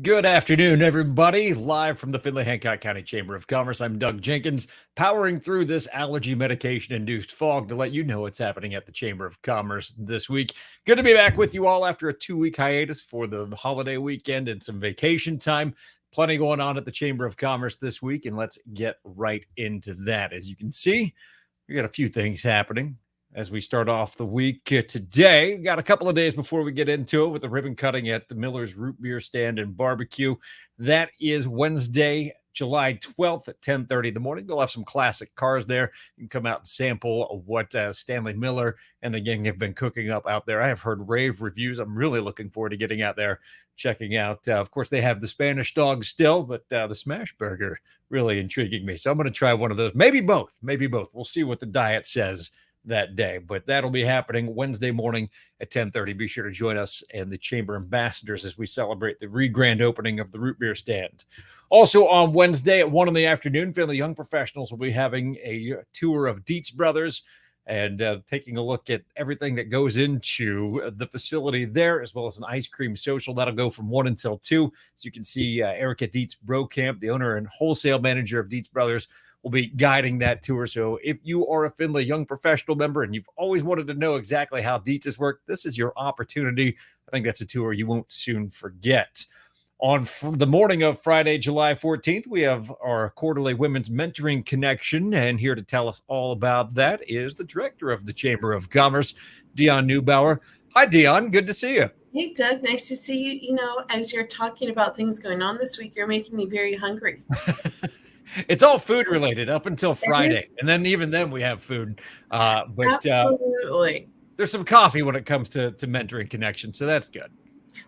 Good afternoon, everybody. Live from the Findlay Hancock County Chamber of Commerce. I'm Doug Jenkins, powering through this allergy medication-induced fog to let you know what's happening at the Chamber of Commerce this week. Good to be back with you all after a 2-week hiatus for the holiday weekend and some vacation time. Plenty going on at the Chamber of Commerce this week, and let's get right into that. As you can see, we got a few things happening as we start off the week today. We got a couple of days before we get into it with the ribbon cutting at the Miller's Root Beer Stand and Barbecue. That is Wednesday, July 12th at 10:30 in the morning. They'll have some classic cars there. You can come out and sample what Stanley Miller and the gang have been cooking up out there. I have heard rave reviews. I'm really looking forward to getting out there, checking out. Of course, they have the Spanish dog still, but the smash burger really intriguing me. So I'm going to try one of those. Maybe both. We'll see what the diet says that day, but that'll be happening Wednesday morning at 10:30. Be sure to join us and the Chamber Ambassadors as we celebrate the grand opening of the root beer stand. Also on Wednesday at 1 in the afternoon, Findlay Young Professionals will be having a tour of Dietz Brothers and taking a look at everything that goes into the facility there, as well as an ice cream social. That'll go from 1 until 2. So you can see Erica Dietz Brokamp, the owner and wholesale manager of Dietz Brothers, will be guiding that tour. So if you are a Findlay Young Professional member and you've always wanted to know exactly how Dietz's work, this is your opportunity. I think that's a tour you won't soon forget. On the morning of Friday, July 14th, we have our quarterly Women's Mentoring Connection, and here to tell us all about that is the director of the Chamber of Commerce, Dion Neubauer. Hi, Dion. Good to see you. Hey, Doug. Nice to see you. You know, as you're talking about things going on this week, you're making me very hungry. It's all food related up until Friday. And then even then we have food. But Absolutely. There's some coffee when it comes to Mentoring Connection. So that's good.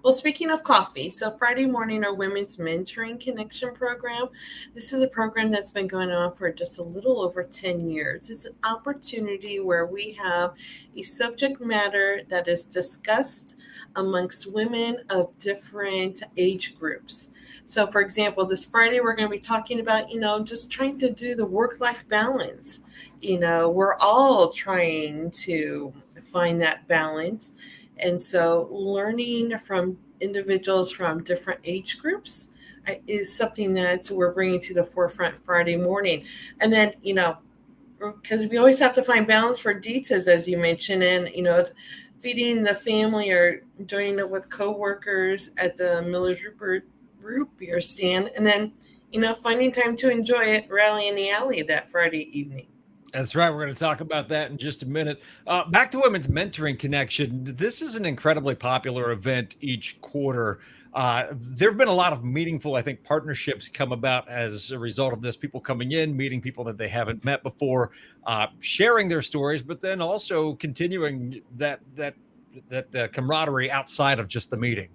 Well, speaking of coffee, so Friday morning, our Women's Mentoring Connection program. This is a program that's been going on for just a little over 10 years. It's an opportunity where we have a subject matter that is discussed amongst women of different age groups. So, for example, this Friday, we're going to be talking about, just trying to do the work-life balance. We're all trying to find that balance. And so learning from individuals from different age groups is something that we're bringing to the forefront Friday morning. And then, because we always have to find balance for Dietz, as you mentioned, and, feeding the family or joining up with coworkers at the Miller's Root Beer Stand. And then, finding time to enjoy it, rally in the alley that Friday evening. That's right. We're going to talk about that in just a minute. Back to Women's Mentoring Connection. This is an incredibly popular event each quarter. There have been a lot of meaningful, I think, partnerships come about as a result of this. People coming in, meeting people that they haven't met before, sharing their stories, but then also continuing that camaraderie outside of just the meeting.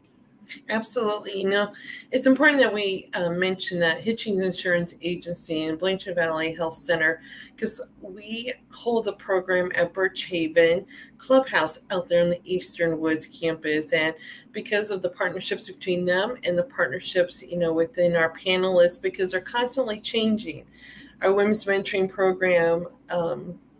Absolutely. It's important that we mention that Hitchings Insurance Agency and Blanchard Valley Health Center, because we hold a program at Birch Haven Clubhouse out there on the Eastern Woods campus. And because of the partnerships between them and the partnerships, within our panelists, because they're constantly changing. Our women's mentoring program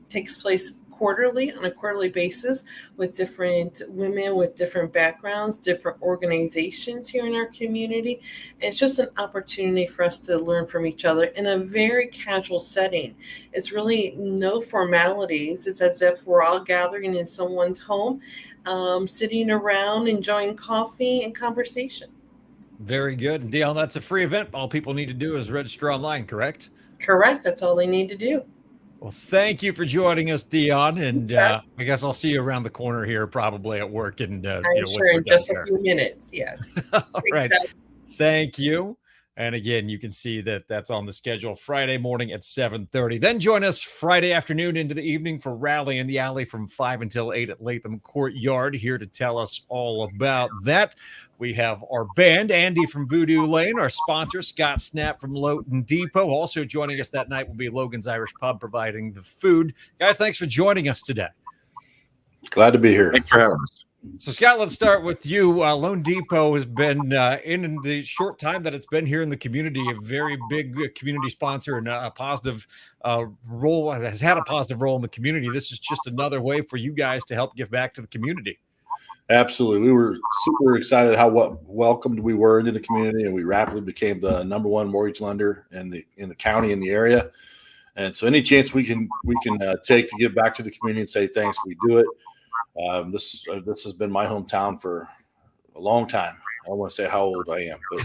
takes place on a quarterly basis with different women with different backgrounds, different organizations here in our community. And it's just an opportunity for us to learn from each other in a very casual setting. It's really no formalities. It's as if we're all gathering in someone's home, sitting around, enjoying coffee and conversation. Very good. And Dion, that's a free event. All people need to do is register online, correct? Correct. That's all they need to do. Well, thank you for joining us, Dion, and I guess I'll see you around the corner here, probably at work. And I'm sure in just a few minutes. Yes. All right. Thank you. And again, you can see that that's on the schedule Friday morning at 7:30. Then join us Friday afternoon into the evening for Rally in the Alley from 5 until 8 at Latham Courtyard. Here to tell us all about that, we have our band, Andy from Voodoo Lane, our sponsor, Scott Snap from loanDepot. Also joining us that night will be Logan's Irish Pub providing the food. Guys, thanks for joining us today. Glad to be here. Thanks for having us. So, Scott, let's start with you. loanDepot has been, in the short time that it's been here in the community, a very big community sponsor and a positive role, has had a positive role in the community. This is just another way for you guys to help give back to the community. Absolutely. We were super excited how welcomed we were into the community, and we rapidly became the #1 mortgage lender in the county, in the area. And so any chance we can take to give back to the community and say thanks, we do it. This has been my hometown for a long time. I don't want to say how old I am, but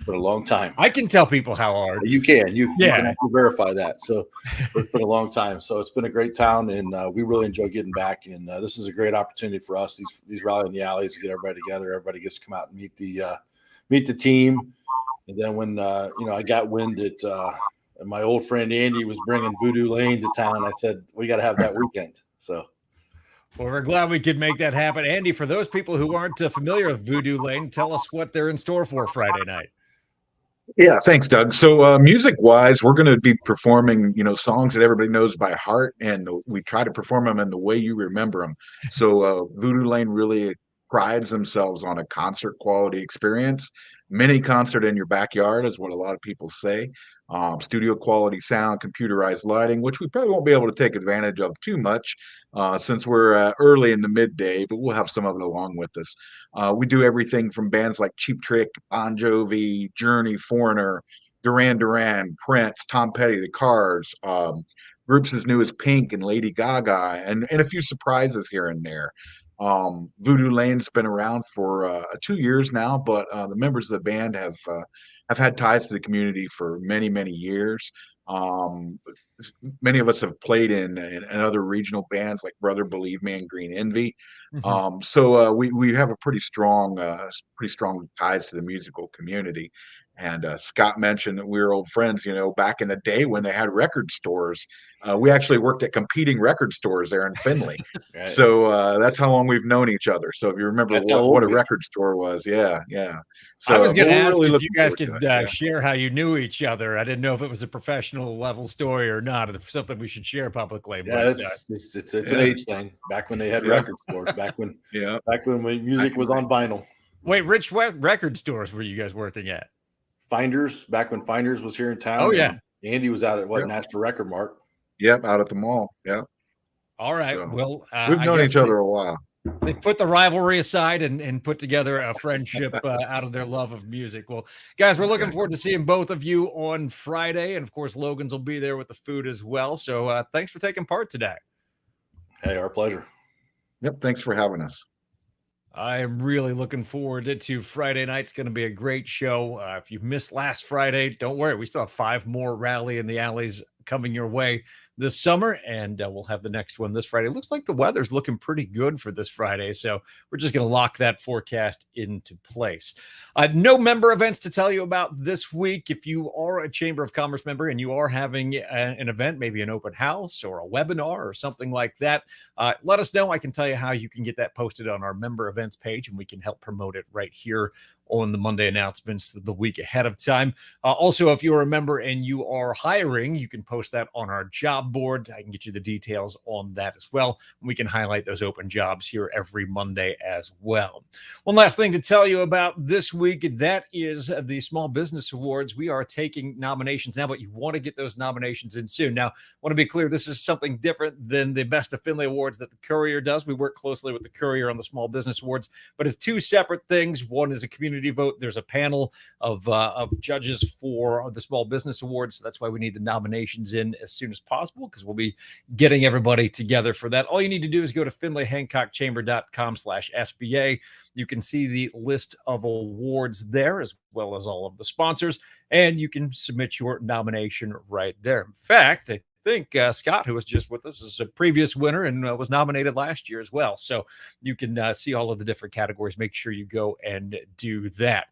for a long time. I can tell people how hard. You can. You can actually verify that. So it's been a long time. So it's been a great town, and we really enjoy getting back. And this is a great opportunity for us. These rally in the alleys to get everybody together. Everybody gets to come out and meet the team. And then when I got wind that my old friend Andy was bringing Voodoo Lane to town, I said we got to have that weekend. So. Well, we're glad we could make that happen. Andy, for those people who aren't familiar with Voodoo Lane, tell us what they're in store for Friday night. Yeah, thanks, Doug. So music-wise, we're going to be performing, songs that everybody knows by heart, and we try to perform them in the way you remember them. So Voodoo Lane really prides themselves on a concert quality experience. Mini concert in your backyard is what a lot of people say. Studio quality sound, computerized lighting, which we probably won't be able to take advantage of too much since we're early in the midday, but we'll have some of it along with us. We do everything from bands like Cheap Trick, Bon Jovi, Journey, Foreigner, Duran Duran, Prince, Tom Petty, The Cars, groups as new as Pink and Lady Gaga, and a few surprises here and there. Voodoo Lane's been around for 2 years now, but the members of the band have had ties to the community for many, many years. Many of us have played in other regional bands like Brother Believe Me and Green Envy. Mm-hmm. So we have a pretty strong ties to the musical community. And Scott mentioned that we were old friends, back in the day when they had record stores. We actually worked at competing record stores there in Findlay. Right. So that's how long we've known each other. So if you remember what a record store was, yeah. So I was going to ask really if you guys could share how you knew each other. I didn't know if it was a professional level story or not, if something we should share publicly. Yeah, it's an age thing. Back when they had record stores, back when music was on vinyl. Wait, which record stores were you guys working at? Finders, back when Finders was here in town. Oh, yeah. Andy was out at National Record Mart. Yep, out at the mall. Yep. All right. So, well, we've known each other a while. They put the rivalry aside and put together a friendship out of their love of music. Well, guys, we're looking forward to seeing both of you on Friday. And, of course, Logan's will be there with the food as well. So thanks for taking part today. Hey, our pleasure. Yep, thanks for having us. I am really looking forward to Friday night. It's going to be a great show. If you missed last Friday, don't worry. We still have 5 more Rally in the Alleys coming your way this summer, and we'll have the next one this Friday. It looks like the weather's looking pretty good for this Friday, so we're just going to lock that forecast into place. No member events to tell you about this week. If you are a Chamber of Commerce member and you are having an event, maybe an open house or a webinar or something like that, let us know. I can tell you how you can get that posted on our member events page, and we can help promote it right here on the Monday announcements the week ahead of time. Also, if you're a member and you are hiring, you can post that on our job board. I can get you the details on that as well. We can highlight those open jobs here every Monday as well. One last thing to tell you about this week, that is the Small Business Awards. We are taking nominations now, but you want to get those nominations in soon. Now, I want to be clear, this is something different than the Best of Findlay Awards that the Courier does. We work closely with the Courier on the Small Business Awards, but it's 2 separate things. One is a community vote. There's a panel of judges for the Small Business Awards. So that's why we need the nominations in as soon as possible, because we'll be getting everybody together for that. All you need to do is go to FindlayHancockChamber.com/SBA. You can see the list of awards there, as well as all of the sponsors, and you can submit your nomination right there. In fact, I think Scott, who was just with us, is a previous winner and was nominated last year as well. So you can see all of the different categories. Make sure you go and do that.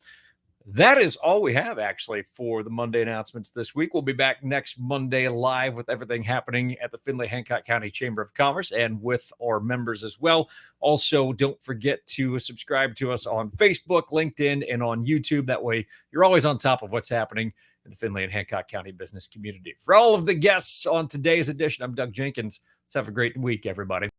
That is all we have, actually, for the Monday announcements this week. We'll be back next Monday live with everything happening at the Findlay Hancock County Chamber of Commerce and with our members as well. Also, don't forget to subscribe to us on Facebook, LinkedIn, and on YouTube. That way, you're always on top of what's happening in the Findlay and Hancock County business community. For all of the guests on today's edition, I'm Doug Jenkins. Let's have a great week, everybody.